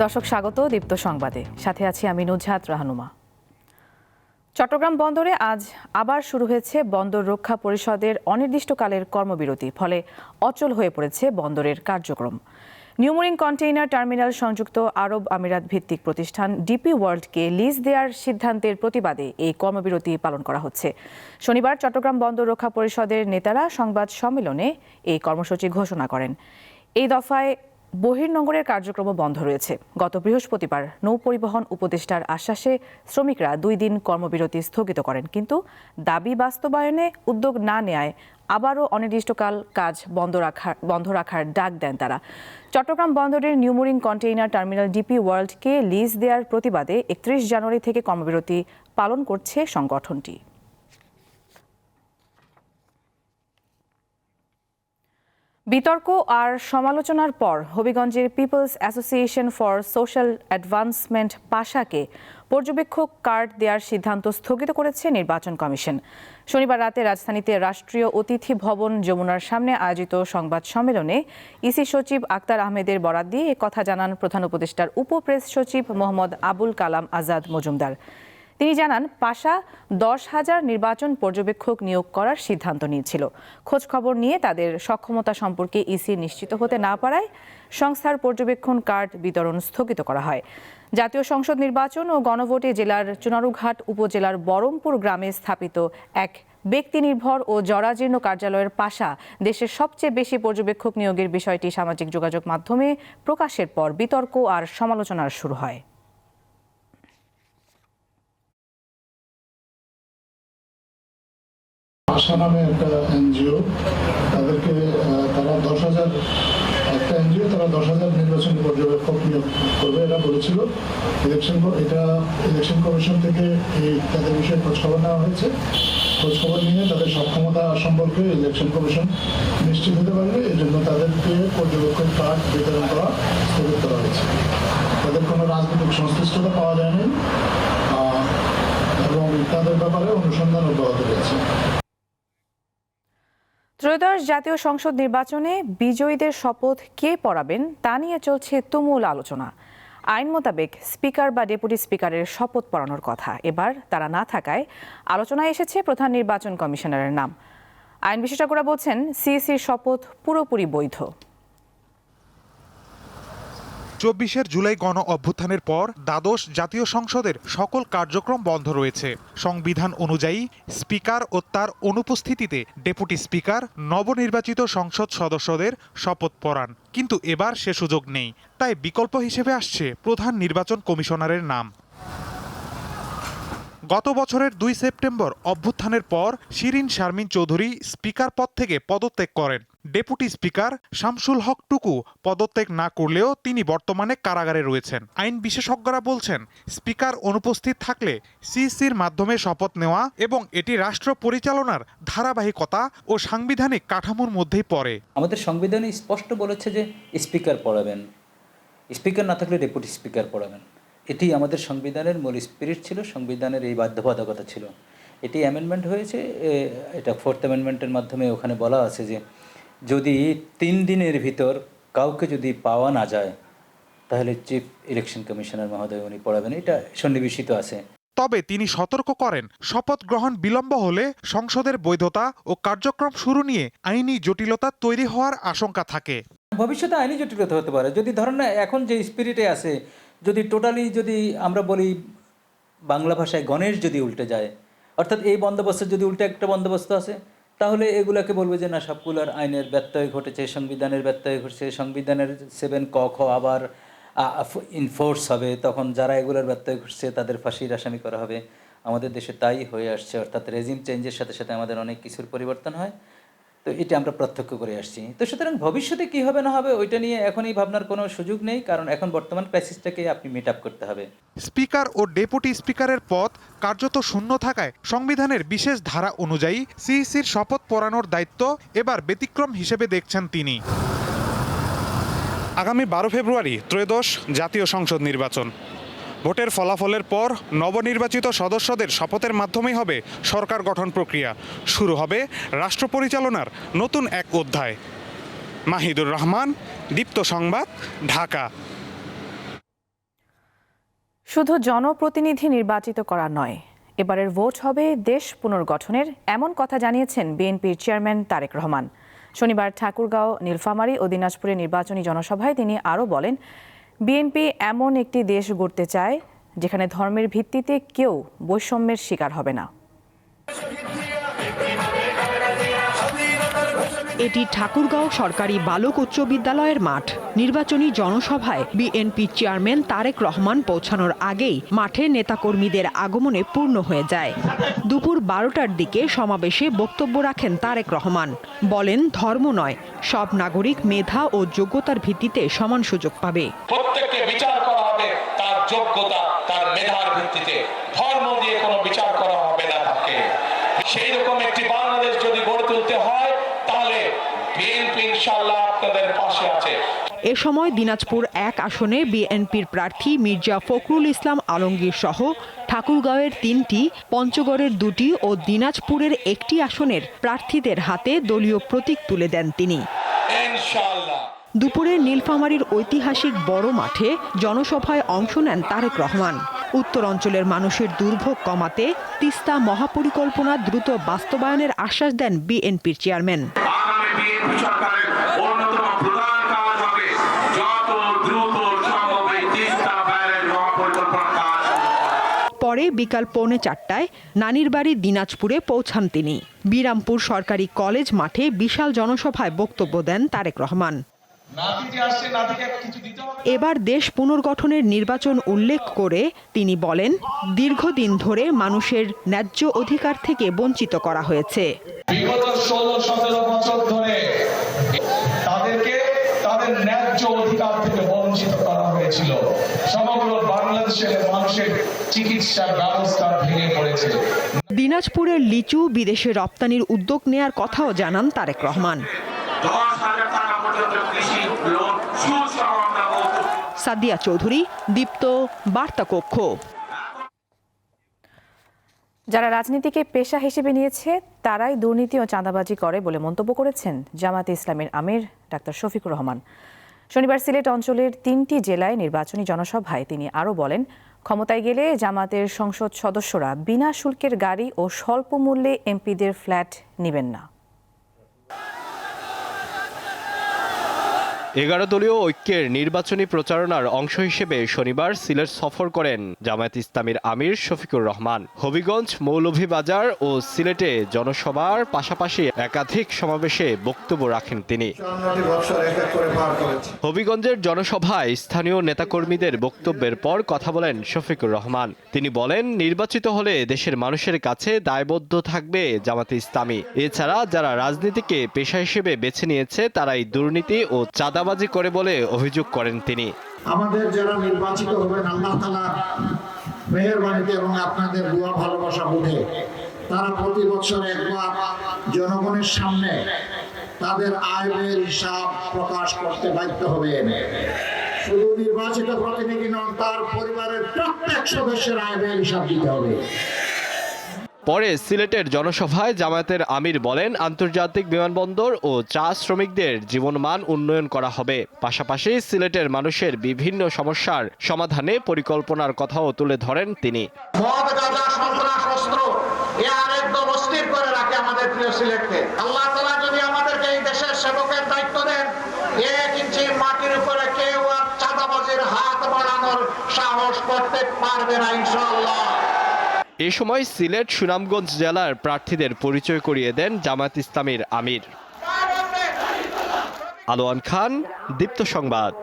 দর্শক স্বাগত দীপ্ত সংবাদে, সাথে আছি আমি নুজহাত রাহানুমা। চট্টগ্রাম বন্দরে আজ আবার শুরু হয়েছে বন্দর রক্ষা পরিষদের অনির্দিষ্টকালের কর্মবিরতি, ফলে অচল হয়ে পড়েছে বন্দরের কার্যক্রম। নিউমুরিং কন্টেইনার টার্মিনাল সংযুক্ত আরব আমিরাত ভিত্তিক প্রতিষ্ঠান ডিপি ওয়ার্ল্ডকে লিজ দেওয়ার সিদ্ধান্তের প্রতিবাদে এই কর্মবিরতি পালন করা হচ্ছে। শনিবার চট্টগ্রাম বন্দর রক্ষা পরিষদের নেতারা সংবাদ সম্মেলনে এই কর্মসূচি ঘোষণা করেন। এই দফায় বহির্নোঙরের কার্যক্রম বন্ধ রয়েছে। গত বৃহস্পতিবার নৌ পরিবহন উপদেষ্টার আশ্বাসে শ্রমিকরা 2 দিন কর্মবিরতি স্থগিত করেন, কিন্তু দাবি বাস্তবায়নে উদ্যোগ না নেয়ায় আবারও অনির্দিষ্টকাল কাজ বন্ধ রাখার ডাক দেন তারা। চট্টগ্রাম বন্দরের নিউমুরিং কন্টেইনার টার্মিনাল ডিপি ওয়ার্ল্ডকে লিজ দেওয়ার প্রতিবাদে 31 জানুয়ারি থেকে কর্মবিরতি পালন করছে সংগঠনটি। বিতর্ক আর সমালোচনার পর হবিগঞ্জের peoples association for social advancement পাশাকে পর্যবেক্ষক কার্ড দেওয়ার সিদ্ধান্ত স্থগিত করেছে নির্বাচন কমিশন। শনিবার রাতে রাজধানীতে রাষ্ট্রীয় অতিথি ভবন যমুনার সামনে আয়োজিত সংবাদ সম্মেলনে ইসি সচিব আক্তার আহমেদের বরাত দিয়ে একথা জানান প্রধান উপদেষ্টার উপপ্রেস সচিব মোহাম্মদ আবুল কালাম আজাদ মজুমদার। তিনি জানান, পাশা 10,000 নির্বাচন পর্যবেক্ষক নিয়োগ করার সিদ্ধান্ত নিয়েছিল। খোঁজ খবর নিয়ে তাদের সক্ষমতা সম্পর্কে ইসি নিশ্চিত হতে না পারায় সংস্থার পর্যবেক্ষণ কার্ড বিতরণ স্থগিত করা হয়। জাতীয় সংসদ নির্বাচন ও গণভোটে জেলার চুনারুঘাট উপজেলার বরমপুর গ্রামে স্থাপিত এক ব্যক্তি নির্ভর ও জরাজীর্ণ কার্যালয়ের পাশা দেশের সবচেয়ে বেশি পর্যবেক্ষক নিয়োগের বিষয়টি সামাজিক যোগাযোগ মাধ্যমে প্রকাশের পর বিতর্ক আর সমালোচনার শুরু হয়। আশা নামে একটা এনজিও, তাদেরকে তারা 10,000 একটা এনজিও, তারা 10,000 নির্বাচনী পর্যবেক্ষক নিয়োগ করবে এটা বলেছিল। ইলেকশন কমিশন থেকে তাদের বিষয়ে খোঁজখবর নেওয়া হয়েছে। খোঁজখবর নিয়ে তাদের সক্ষমতা সম্পর্কে ইলেকশন কমিশন নিশ্চিত হতে পারবে, এই জন্য তাদেরকে পর্যবেক্ষক কার্ড বিতরণ করা স্থগিত করা হয়েছে। তাদের কোনো রাজনৈতিক সংশ্লিষ্টতা পাওয়া যায়নি এবং তাদের ব্যাপারে অনুসন্ধান অব্যাহত রয়েছে। ত্রয়োদশ জাতীয় সংসদ নির্বাচনে বিজয়ীদের শপথ কে পড়াবেন তা নিয়ে চলছে তুমুল আলোচনা। আইন মোতাবেক স্পিকার বা ডেপুটি স্পিকারের শপথ পড়ানোর কথা, এবার তারা না থাকায় আলোচনায় এসেছে প্রধান নির্বাচন কমিশনারের নাম। আইন বিশেষজ্ঞরা বলছেন, সিইসির শপথ পুরোপুরি বৈধ। 24 জুলাই গণ অভ্যুত্থানের পর দ্বাদশ জাতীয় সংসদের সকল কার্যক্রম বন্ধ রয়েছে। সংবিধান অনুযায়ী স্পিকার ও তার অনুপস্থিতিতে ডেপুটি স্পিকার নবনির্বাচিত সংসদ সদস্যদের শপথ পড়ান, কিন্তু এবার সে সুযোগ নেই। তাই বিকল্প হিসেবে আসছে প্রধান নির্বাচন কমিশনারের নাম। গত বছরের 2 সেপ্টেম্বর অভ্যুত্থানের পর শিরিন শারমিন চৌধুরী স্পিকার পদ থেকে পদত্যাগ করেন। ডেপুটি স্পিকার শামসুল হক টুকু পদত্যাগ না করলেও তিনি বর্তমানে কারাগারে রয়েছেন। আইন বিশেষজ্ঞরা বলছেন, স্পিকার অনুপস্থিত থাকলে সিইসির মাধ্যমে শপথ নেওয়া এবং এটি রাষ্ট্র পরিচালনার ধারাবাহিকতা ও সাংবিধানিক কাঠামোর মধ্যেই পড়ে। আমাদের সংবিধানে স্পষ্ট বলেছে যে স্পিকার পড়াবেন, স্পিকার না থাকলে ডেপুটি স্পিকার পড়াবেন। এটি আমাদের সংবিধানের মূল স্পিরিট ছিল, সংবিধানের এই বাধ্যবাধকতা ছিল। এটি অ্যামেন্ডমেন্ট হয়েছে, এটা 4th অ্যামেন্ডমেন্টের মাধ্যমে ওখানে বলা আছে যে যদি 3 দিনের ভিতর কাউকে যদি পাওয়া না যায় তাহলে চিফ ইলেকশন কমিশনার মহোদয় উনি পড়াবেন, এটা সন্নিবেশিত আছে। তবে তিনি সতর্ক করেন, শপথ গ্রহণ বিলম্ব হলে সংসদের বৈধতা ও কার্যক্রম শুরু নিয়ে আইনি জটিলতা তৈরি হওয়ার আশঙ্কা থাকে। ভবিষ্যতে আইনি জটিলতা হতে পারে যদি ধরেন না এখন যে স্পিরিটে আছে, যদি টোটালি যদি আমরা বলি বাংলা ভাষায় গণেশ যদি উল্টে যায়, অর্থাৎ এই বন্দোবস্তের যদি উল্টে একটা বন্দোবস্ত আছে, তাহলে এগুলাকে বলবে যে না সবগুলোর আইনের ব্যত্যয় ঘটেছে, সংবিধানের ব্যত্যয় ঘটেছে, সংবিধানের 7 ক খ আবার ইনফোর্স হবে, তখন যারা এগুলোর ব্যত্যয় ঘটছে তাদের ফাঁসির আসামি করা হবে। আমাদের দেশে তাই হয়ে আসছে, অর্থাৎ রেজিম চেঞ্জের সাথে সাথে আমাদের অনেক কিছুর পরিবর্তন হয়। তো এটা আমরা প্রত্যক্ষ করে আসছি। তো সুতরাং ভবিষ্যতে কী হবে না হবে ওইটা নিয়ে এখনই ভাবনার কোনো সুযোগ নেই, কারণ এখন বর্তমান ক্রাইসিসটাকে আপনি মিট আপ করতে হবে। স্পিকার ও ডেপুটি স্পিকারের পদ কার্যত শূন্য থাকায় সংবিধানের বিশেষ ধারা অনুযায়ী সিইসির শপথ পড়ানোর দায়িত্ব এবার ব্যতিক্রম হিসেবে দেখছেন তিনি। আগামী 12 ফেব্রুয়ারি ত্রয়োদশ জাতীয় সংসদ নির্বাচন। ভোটের ফলাফলের পর নবনির্বাচিত সদস্যদের শপথের মাধ্যমেই হবে সরকার গঠন প্রক্রিয়া। শুরু হবে রাষ্ট্র পরিচালনার নতুন এক অধ্যায়। মাহিদুর রহমান, দীপ্ত সংবাদ, ঢাকা। শুধু জনপ্রতিনিধি নির্বাচিত করা নয়, এবারের ভোট হবে দেশ পুনর্গঠনের, এমন কথা জানিয়েছেন বিএনপির চেয়ারম্যান তারেক রহমান। শনিবার ঠাকুরগাঁও, নীলফামারী ও দিনাজপুরে নির্বাচনী জনসভায় তিনি আরও বলেন, বিএনপি এমন একটি দেশ গড়তে চায় যেখানে ধর্মের ভিত্তিতে কেউ বৈষম্যের শিকার হবে না। এটি ঠাকুরগাঁও সরকারি বালক উচ্চ বিদ্যালয়ের মাঠ। নির্বাচনী জনসভায় বিএনপি চেয়ারম্যান তারেক রহমান পৌঁছানোর আগেই মাঠে নেতাকর্মীদের আগমনে পূর্ণ হয়ে যায়। দুপুর 12টার দিকে সমাবেশে বক্তব্য রাখেন তারেক রহমান। বলেন, ধর্ম নয়, সব নাগরিক মেধা ও যোগ্যতার ভিত্তিতে সমান সুযোগ পাবে। প্রত্যেককে বিচার করা হবে তার যোগ্যতা, তার মেধার ভিত্তিতে। ধর্ম দিয়ে কোনো বিচার করা হবে না তাকে। সেই রকম একটি বাংলাদেশ যদি গড়ে তুলতে হয়, তাহলে বিএনপি ইনশাআল্লাহ আপনাদের পাশে আছে। এ সময় দিনাজপুর 1 আসনে বিএনপির প্রার্থী মির্জা ফখরুল ইসলাম আলমগীর সহ ঠাকুরগাঁওয়ের 3টি, পঞ্চগড়ের 2টি ও দিনাজপুরের 1টি আসনের প্রার্থীদের হাতে দলীয় প্রতীক তুলে দেন তিনি। ইনশাআল্লাহ। দুপুরে নীলফামারীর ঐতিহাসিক বড় মাঠে জনসভায় অংশ নেন তারেক রহমান। উত্তর অঞ্চলের মানুষের দুর্ভোগ কমাতে তিস্তা মহাপরিকল্পনা দ্রুত বাস্তবায়নের আশ্বাস দেন বিএনপির চেয়ারম্যান। আগামী বিএনপি সরকারের অন্যতম প্রধান কাজ হবে যত দ্রুত সম্ভব এই তিস্তা ব্যারেজ মহাপরিকল্পনা কাজ। পরে বিকাল 3:45টায় নানির বাড়ি দিনাজপুরে পৌঁছান তিনি। বিরামপুর সরকারি কলেজ মাঠে বিশাল জনসভায় বক্তব্য দেন তারেক রহমান। এবার দেশ পুনর্গঠনের নির্বাচন উল্লেখ করে তিনি বলেন, দীর্ঘদিন ধরে মানুষের ন্যায্য অধিকার থেকে বঞ্চিত করা হয়েছে। বিগত 16-17 বছর ধরে তাদেরকে তাদের ন্যায্য অধিকার থেকে বঞ্চিত করা হয়েছিল। সমগ্র বাংলাদেশের মানুষের চিকিৎসার ব্যবস্থা ভেঙে পড়েছে। দিনাজপুরের লিচু বিদেশে রপ্তানির উদ্যোগ নেয়ার কথাও জানান তারেক রহমান। 10,000 টাকা পর্যন্ত কৃষি লোন সুসহ আমরা বলতে। সাদিয়া চৌধুরী, দীপ্ত, বার্তা কক্ষ। যারা রাজনীতিকে পেশা হিসেবে নিয়েছে তারাই দুর্নীতি ও চাঁদাবাজি করে বলে মন্তব্য করেছেন জামায়াতে ইসলামীর আমির ডাক্তার শফিকুর রহমান। শনিবার সিলেট অঞ্চলের 3টি জেলায় নির্বাচনী জনসভায় তিনি আরও বলেন, ক্ষমতায় গেলে জামায়াতের সংসদ সদস্যরা বিনা শুল্কের গাড়ি ও স্বল্প মূল্যে এমপিদের ফ্ল্যাট নেবেন না। 11 দলীয় ঐক্যের নির্বাচনী প্রচারণার অংশ হিসেবে শনিবার সিলেট সফর করেন জামায়াত ইসলামীর আমির শফিকুর রহমান। হবিগঞ্জ, মৌলভীবাজার ও সিলেটে জনসভার পাশাপাশি একাধিক সমাবেশে বক্তব্য রাখেন তিনি। হবিগঞ্জের জনসভায় স্থানীয় নেতাকর্মীদের বক্তব্যের পর কথা বলেন শফিকুর রহমান। তিনি বলেন, নির্বাচিত হলে দেশের মানুষের কাছে দায়বদ্ধ থাকবে জামায়াতে ইসলামী। এছাড়া যারা রাজনীতিকে পেশা হিসেবে বেছে নিয়েছে তারাই দুর্নীতি ও চাঁদাবাজি করে বলে অভিযোগ করেন তিনি। আমাদের যারা নির্বাচিত হবেন আল্লাহ তাআলার মেহেরবানিতে এবং আপনাদের দোয়া ভালোবাসা বুঝে তারা প্রতি বছর একবার জনগণের সামনে তাদের আয় ব্যয়ের হিসাব প্রকাশ করতে বাধ্য হবেন। শুধু নির্বাচিত প্রতিনিধি নন, তার পরিবারের প্রত্যেক সদস্যের আয় ব্যয়ের হিসাব দিতে হবে। পরে সিলেটের জনসভায় জামায়াতের আমির বলেন, আন্তর্জাতিক বিমানবন্দর ও চা শ্রমিকদের জীবনমান উন্নয়ন করা হবে। পাশাপাশি সিলেটের মানুষের বিভিন্ন সমস্যার সমাধানে পরিকল্পনার কথাও তুলে ধরেন তিনি। মদ, গাঁজা, সন্ত্রাস, অস্ত্র এ আর একদম অস্থির করে রাখে আমাদের প্রিয় সিলেটকে। আল্লাহ তাআলা যদি আমাদেরকে এই দেশের সেবকের দায়িত্ব দেন, 1 ইঞ্চি মাটির উপরে কেউ আর চাঁদাবাজির হাত বাড়ানোর সাহস করতে পারবে না ইনশাআল্লাহ। এ সময় সিলেট, সুনামগঞ্জ জেলার প্রার্থীদের পরিচয় করিয়ে দেন জামায়াত ইসলামীর আমির। আলোয়ান খান, দীপ্ত সংবাদ।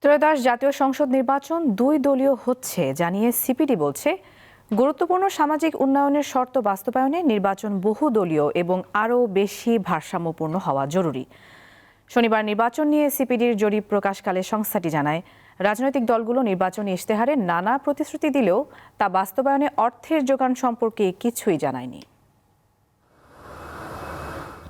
ত্রয়োদশ জাতীয় সংসদ নির্বাচন 2 দলীয় হচ্ছে জানিয়ে সিপিডি বলছে, গুরুত্বপূর্ণ সামাজিক উন্নয়নের শর্ত বাস্তবায়নে নির্বাচন বহুদলীয় এবং আরও বেশি ভারসাম্যপূর্ণ হওয়া জরুরি। শনিবার নির্বাচন নিয়ে সিপিডির জরিপ প্রকাশকালে সংস্থাটি জানায়, রাজনৈতিক দলগুলো নির্বাচনী ইশতেহারে নানা প্রতিশ্রুতি দিলেও তা বাস্তবায়নে অর্থের যোগান সম্পর্কে কিছুই জানায়নি।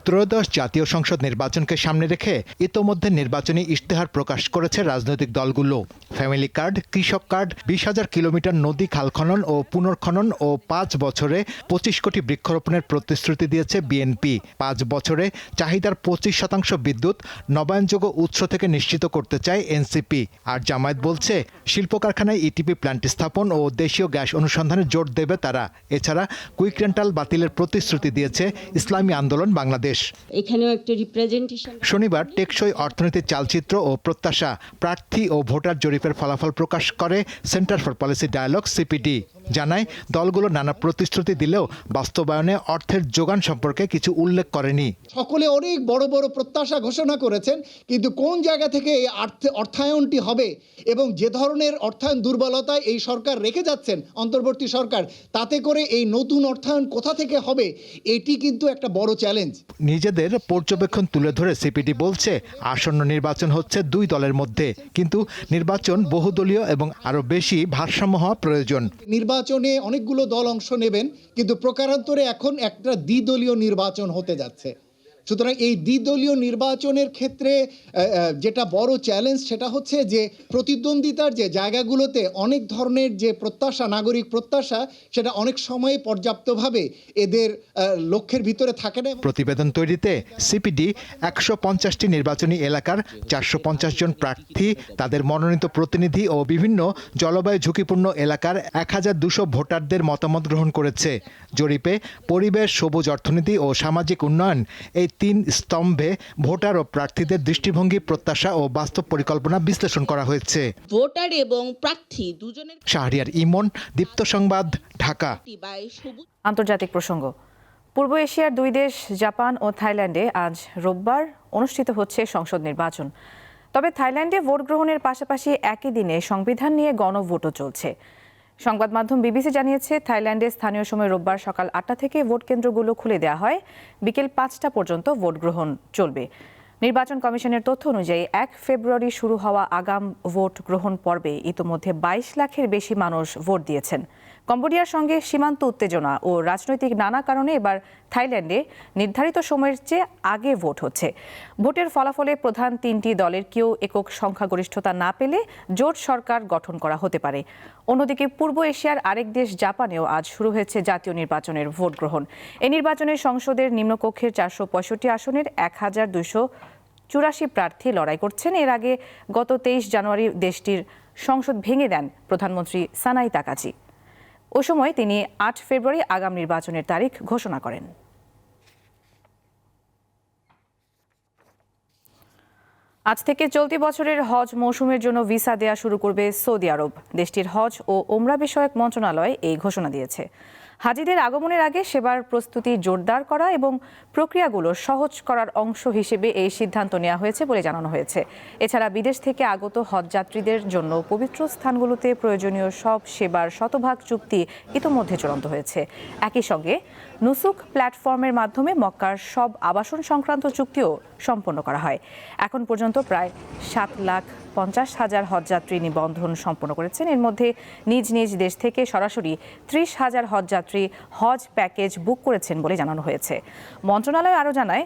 ত্রয়োদশ জাতীয় সংসদ নির্বাচনকে সামনে রেখে ইতোমধ্যে নির্বাচনী ইশতেহার প্রকাশ করেছে রাজনৈতিক দলগুলো। ফ্যামিলি কার্ড, কৃষক কার্ড, 20,000 কিলোমিটার নদী খাল খনন ও পুনর্খনন ও 5 বছরে 25 কোটি বৃক্ষরোপণের প্রতিশ্রুতি দিয়েছে বিএনপি। 5 বছরে চাহিদার 25% বিদ্যুৎ নবায়নযোগ্য উৎস থেকে নিশ্চিত করতে চায় এনসিপি। আর জামায়াত বলছে শিল্প কারখানায় ইটিপি প্ল্যান্ট স্থাপন ও দেশীয় গ্যাস অনুসন্ধানে জোর দেবে তারা। এছাড়া কুইক রেন্টাল বাতিলের প্রতিশ্রুতি দিয়েছে ইসলামী আন্দোলন বাংলাদেশ। এখানেও একটা রিপ্রেজেন্টেশন। শনিবার টেকসই অর্থনীতির চালচিত্র ও প্রত্যাশা প্রার্থী ও ভোটার জরিপের ফলাফল প্রকাশ করে Centre for Policy Dialogue CPD. জানায় দলগুলো নানা প্রতিশ্রুতি দিলেও বাস্তবায়নে অর্থের যোগান সম্পর্কে কিছু উল্লেখ করেনি। সকলে অনেক বড় বড় প্রত্যাশা ঘোষণা করেছেন, কিন্তু কোন জায়গা থেকে এই অর্থায়নটি হবে এবং যে ধরনের অর্থায়ন দুর্বলতায় এই সরকার রেখে যাচ্ছেন অন্তর্বর্তী সরকার, তাতে করে এই নতুন অর্থায়ন কোথা থেকে হবে, এটি কিন্তু একটা বড় চ্যালেঞ্জ। নিজেদের পর্যবেক্ষণ তুলে ধরে সিপিডি বলছে আসন্ন নির্বাচন হচ্ছে দুই দলের মধ্যে, কিন্তু নির্বাচন বহুদলীয় এবং আরও বেশি ভারসাম্য হওয়া প্রয়োজন। নির্বাচনে অনেকগুলো দল অংশ নেবেন, কিন্তু প্রকারান্তরে এখন একটা দ্বিদলীয় নির্বাচন হতে যাচ্ছে। সুতরাং এই দ্বিদলীয় নির্বাচনের ক্ষেত্রে যেটা বড় চ্যালেঞ্জ সেটা হচ্ছে যে প্রতিদ্বন্দ্বিতার যে জায়গাগুলোতে অনেক ধরনের যে প্রত্যাশা, নাগরিক প্রত্যাশা, সেটা অনেক সময় পর্যাপ্তভাবে এদের লক্ষ্যের ভিতরে থাকে না। প্রতিবেদন তৈরিতে সিপিডি 150টি নির্বাচনী এলাকার 450 জন প্রার্থী, তাদের মনোনীত প্রতিনিধি ও বিভিন্ন জলবায়ু ঝুঁকিপূর্ণ এলাকার 1200 ভোটারদের মতামত গ্রহণ করেছে। জরিপে পরিবেশ, সবুজ অর্থনীতি ও সামাজিক উন্নয়ন এই 3 স্তম্ভে ভোটার ও প্রার্থীদের দৃষ্টিভঙ্গি, প্রত্যাশা ও বাস্তব পরিকল্পনা বিশ্লেষণ করা হয়েছে। ভোটার এবং প্রার্থী দুজনের। শাহরিয়ার ইমন, দীপ্ত সংবাদ, ঢাকা। আন্তর্জাতিক প্রসঙ্গ। পূর্ব এশিয়ার দুই দেশ জাপান ও থাইল্যান্ডে আজ রোববার অনুষ্ঠিত হচ্ছে সংসদ নির্বাচন। তবে থাইল্যান্ডে ভোট গ্রহণের পাশাপাশি একই দিনে সংবিধান নিয়ে গণভোটও চলছে। সংবাদ মাধ্যম বিবিসি জানিয়েছে, থাইল্যান্ডে স্থানীয় সময় রোববার সকাল 8টা থেকে ভোট কেন্দ্রগুলো খুলে দেওয়া হয়। বিকেল 5টা পর্যন্ত ভোট গ্রহণ চলবে। নির্বাচন কমিশনের তথ্য অনুযায়ী 1 ফেব্রুয়ারি শুরু হওয়া আগাম ভোট গ্রহণ পর্বে ইতোমধ্যে 22 লাখের বেশি মানুষ ভোট দিয়েছেন। কম্বোডিয়ার সঙ্গে সীমান্ত উত্তেজনা ও রাজনৈতিক নানা কারণে এবার থাইল্যান্ডে নির্ধারিত সময়ের চেয়ে আগে ভোট হচ্ছে। ভোটের ফলাফলে প্রধান 3টি দলের কেউ একক সংখ্যাগরিষ্ঠতা না পেলে জোট সরকার গঠন করা হতে পারে। অন্যদিকে পূর্ব এশিয়ার আরেক দেশ জাপানেও আজ শুরু হয়েছে জাতীয় নির্বাচনের ভোট গ্রহণ। এই নির্বাচনে সংসদের নিম্নকক্ষের 465 আসনের 1284 প্রার্থী লড়াই করছেন। এর আগে গত 23 জানুয়ারি দেশটির সংসদ ভেঙে দেন প্রধানমন্ত্রী সানাই তাকাচি। ওই সময় তিনি 8 ফেব্রুয়ারি আগাম নির্বাচনের তারিখ ঘোষণা করেন। আজ থেকে চলতি বছরের হজ মৌসুমের জন্য ভিসা দেয়া শুরু করবে সৌদি আরব। দেশটির হজ ও ওমরা বিষয়ক মন্ত্রণালয় এই ঘোষণা দিয়েছে। হাজিদের আগমনের আগে সেবার প্রস্তুতি জোরদার করা এবং প্রক্রিয়াগুলো সহজ করার অংশ হিসেবে এই সিদ্ধান্ত নেওয়া হয়েছে বলে জানানো হয়েছে। এছাড়া বিদেশ থেকে আগত হজযাত্রীদের জন্য পবিত্র স্থানগুলোতে প্রয়োজনীয় সব সেবার শতভাগ চুক্তি ইতোমধ্যে চূড়ান্ত হয়েছে। একই সঙ্গে নুসুক প্ল্যাটফর্মের মাধ্যমে মক্কার সব আবাসন সংক্রান্ত চুক্তিও সম্পন্ন করা হয়। এখন পর্যন্ত প্রায় 7,50,000 হজযাত্রী নিবন্ধন সম্পন্ন করেছেন। এর মধ্যে নিজ নিজ দেশ থেকে সরাসরি 30,000 হজযাত্রী হজ প্যাকেজ বুক করেছেন বলে জানানো হয়েছে। মন্ত্রণালয় আরও জানায়,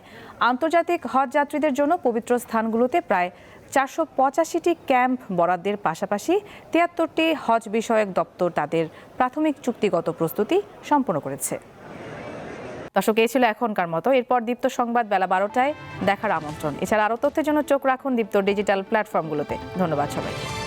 আন্তর্জাতিক হজযাত্রীদের জন্য পবিত্র স্থানগুলোতে প্রায় 485টি ক্যাম্প বরাদ্দের পাশাপাশি 73টি হজ বিষয়ক দপ্তর তাদের প্রাথমিক চুক্তিগত প্রস্তুতি সম্পন্ন করেছে। দর্শক, এই ছিল এখনকার মতো। এরপর দীপ্ত সংবাদ বেলা 12টায় দেখার আমন্ত্রণ। এছাড়া আরও তথ্যের জন্য চোখ রাখুন দীপ্ত ডিজিটাল প্ল্যাটফর্মগুলোতে। ধন্যবাদ সবাইকে।